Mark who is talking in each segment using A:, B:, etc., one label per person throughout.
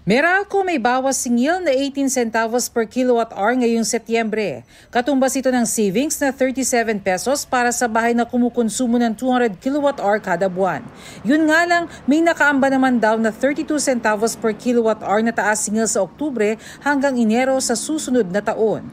A: Meralco may bawas singil na 18 centavos per kilowatt-hour ngayong Setyembre. Katumbas ito ng savings na 37 pesos para sa bahay na kumukonsumo ng 200 kilowatt-hour kada buwan. Yun nga lang, may nakaamba naman daw na 32 centavos per kilowatt-hour na taas singil sa Oktubre hanggang Enero sa susunod na taon.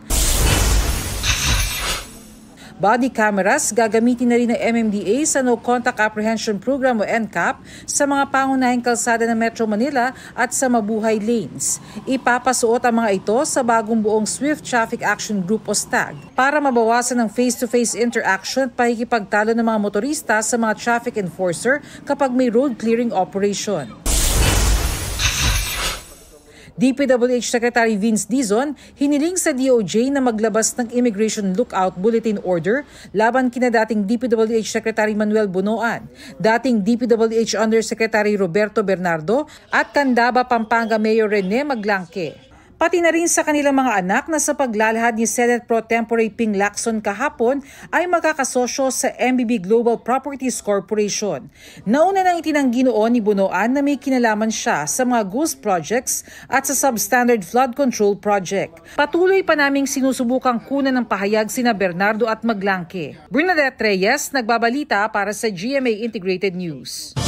A: Body cameras gagamitin na rin ng MMDA sa No Contact Apprehension Program o NCAP sa mga pangunahing kalsada ng Metro Manila at sa mabuhay lanes. Ipapasuot ang mga ito sa bagong buong Swift Traffic Action Group o STAG para mabawasan ang face-to-face interaction at pakikipagtalo ng mga motorista sa mga traffic enforcer kapag may road clearing operation. DPWH Secretary Vince Dizon hiniling sa DOJ na maglabas ng Immigration Lookout Bulletin Order laban kina dating DPWH Secretary Manuel Bunoan, dating DPWH Undersecretary Roberto Bernardo at Candaba, Pampanga Mayor Rene Maglangke. Pati na rin sa kanilang mga anak na sa paglalahad ni Senate Pro Tempore Ping Lacson kahapon ay magkakasosyo sa MBB Global Properties Corporation. Nauna nang itinanggi noon ni Bunoan na may kinalaman siya sa mga ghost projects at sa substandard flood control project. Patuloy pa naming sinusubukang kunan ng pahayag sina Bernardo at Maglangke. Bernadette Reyes, nagbabalita para sa GMA Integrated News.